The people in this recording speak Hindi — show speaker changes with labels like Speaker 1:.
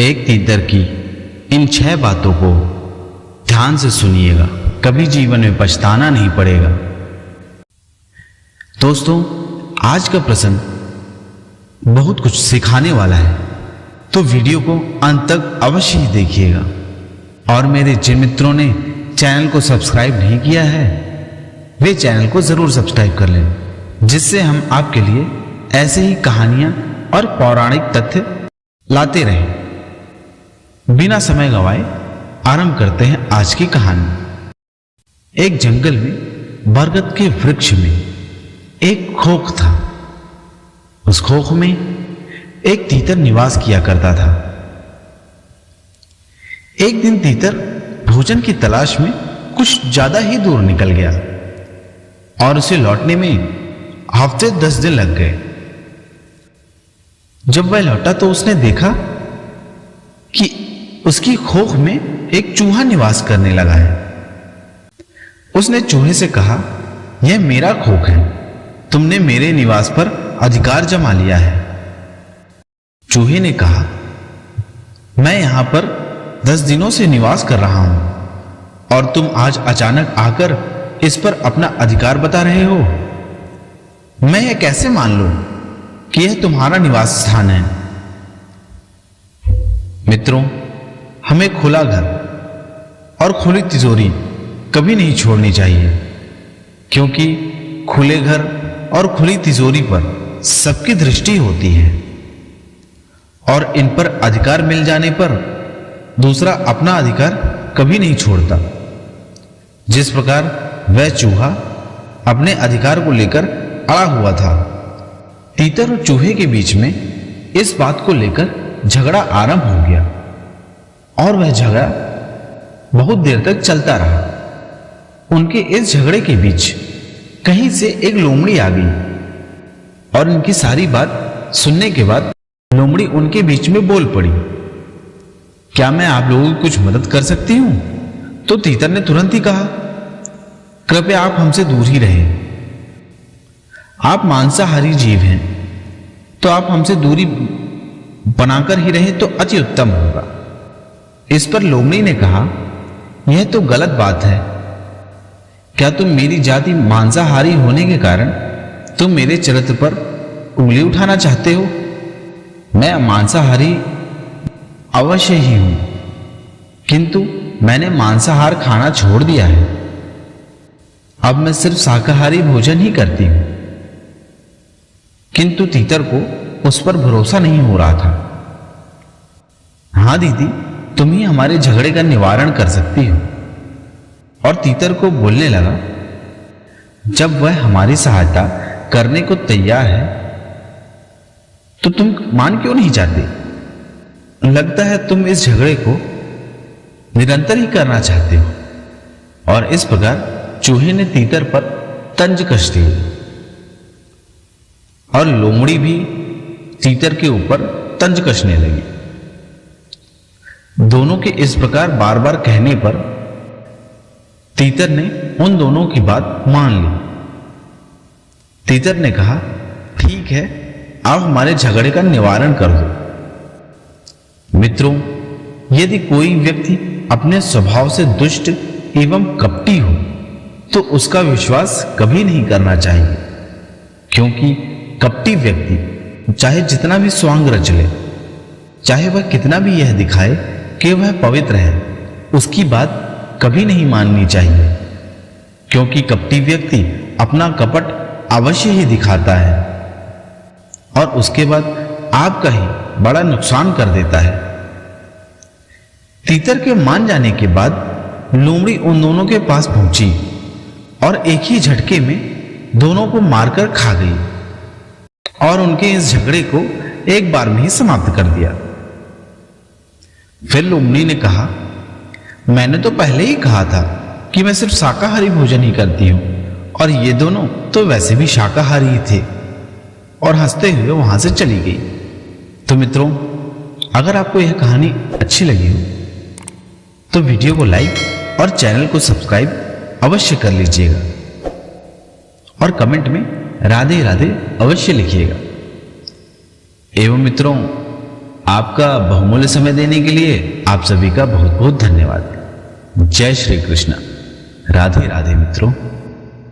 Speaker 1: एक तीतर की इन 6 बातों को ध्यान से सुनिएगा, कभी जीवन में पछताना नहीं पड़ेगा। दोस्तों, आज का प्रसंग बहुत कुछ सिखाने वाला है, तो वीडियो को अंत तक अवश्य ही देखिएगा। और मेरे जिन मित्रों ने चैनल को सब्सक्राइब नहीं किया है, वे चैनल को जरूर सब्सक्राइब कर लें, जिससे हम आपके लिए ऐसे ही कहानियां और पौराणिक तथ्य लाते रहें। बिना समय गंवाए आरंभ करते हैं आज की कहानी। एक जंगल में बरगद के वृक्ष में एक खोख था। उस खोख में एक तीतर निवास किया करता था। एक दिन तीतर भोजन की तलाश में कुछ ज्यादा ही दूर निकल गया और उसे लौटने में हफ्ते 10 दिन लग गए। जब वह लौटा तो उसने देखा कि उसकी खोख में एक चूहा निवास करने लगा है। उसने चूहे से कहा, यह मेरा खोख है, तुमने मेरे निवास पर अधिकार जमा लिया है। चूहे ने कहा, मैं यहां पर 10 दिनों से निवास कर रहा हूं और तुम आज अचानक आकर इस पर अपना अधिकार बता रहे हो। मैं यह कैसे मान लूं कि यह तुम्हारा निवास स्थान है। मित्रों, हमें खुला घर और खुली तिजोरी कभी नहीं छोड़नी चाहिए, क्योंकि खुले घर और खुली तिजोरी पर सबकी दृष्टि होती है और इन पर अधिकार मिल जाने पर दूसरा अपना अधिकार कभी नहीं छोड़ता। जिस प्रकार वह चूहा अपने अधिकार को लेकर अड़ा हुआ था, तीतर और चूहे के बीच में इस बात को लेकर झगड़ा आरंभ हो गया और वह झगड़ा बहुत देर तक चलता रहा। उनके इस झगड़े के बीच कहीं से एक लोमड़ी आ गई और इनकी सारी बात सुनने के बाद लोमड़ी उनके बीच में बोल पड़ी, क्या मैं आप लोगों की कुछ मदद कर सकती हूं? तो तीतर ने तुरंत ही कहा, कृपया आप हमसे दूर ही रहें। आप मांसाहारी जीव हैं, तो आप हमसे दूरी बनाकर ही रहें तो अति उत्तम होगा। इस पर लोमड़ी ने कहा, यह तो गलत बात है। क्या तुम मेरी जाति मांसाहारी होने के कारण तुम मेरे चरित्र पर उंगली उठाना चाहते हो? मैं मांसाहारी अवश्य ही हूं, किंतु मैंने मांसाहार खाना छोड़ दिया है। अब मैं सिर्फ शाकाहारी भोजन ही करती हूं। किंतु तीतर को उस पर भरोसा नहीं हो रहा था। हां दीदी, तुम ही हमारे झगड़े का निवारण कर सकती हो। और तीतर को बोलने लगा, जब वह हमारी सहायता करने को तैयार है तो तुम मान क्यों नहीं चाहते? लगता है तुम इस झगड़े को निरंतर ही करना चाहते हो। और इस प्रकार चूहे ने तीतर पर तंज कस दी और लोमड़ी भी तीतर के ऊपर तंज कसने लगी। दोनों के इस प्रकार बार बार कहने पर तीतर ने उन दोनों की बात मान ली। तीतर ने कहा, ठीक है, आप हमारे झगड़े का निवारण कर दो। मित्रों, यदि कोई व्यक्ति अपने स्वभाव से दुष्ट एवं कपटी हो तो उसका विश्वास कभी नहीं करना चाहिए, क्योंकि कपटी व्यक्ति चाहे जितना भी स्वांग रच ले, चाहे वह कितना भी यह दिखाए कि वह पवित्र है, उसकी बात कभी नहीं माननी चाहिए, क्योंकि कपटी व्यक्ति अपना कपट अवश्य ही दिखाता है और उसके बाद आपका ही बड़ा नुकसान कर देता है। तीतर के मान जाने के बाद लोमड़ी उन दोनों के पास पहुंची और एक ही झटके में दोनों को मारकर खा गई और उनके इस झगड़े को एक बार में ही समाप्त कर दिया। फिर लोमड़ी ने कहा, मैंने तो पहले ही कहा था कि मैं सिर्फ शाकाहारी भोजन ही करती हूं और ये दोनों तो वैसे भी शाकाहारी ही थे, और हंसते हुए वहां से चली गई। तो मित्रों, अगर आपको यह कहानी अच्छी लगी हो तो वीडियो को लाइक और चैनल को सब्सक्राइब अवश्य कर लीजिएगा और कमेंट में राधे राधे अवश्य लिखिएगा। एवं मित्रों, आपका बहुमूल्य समय देने के लिए आप सभी का बहुत बहुत धन्यवाद। जय श्री कृष्ण। राधे राधे मित्रों।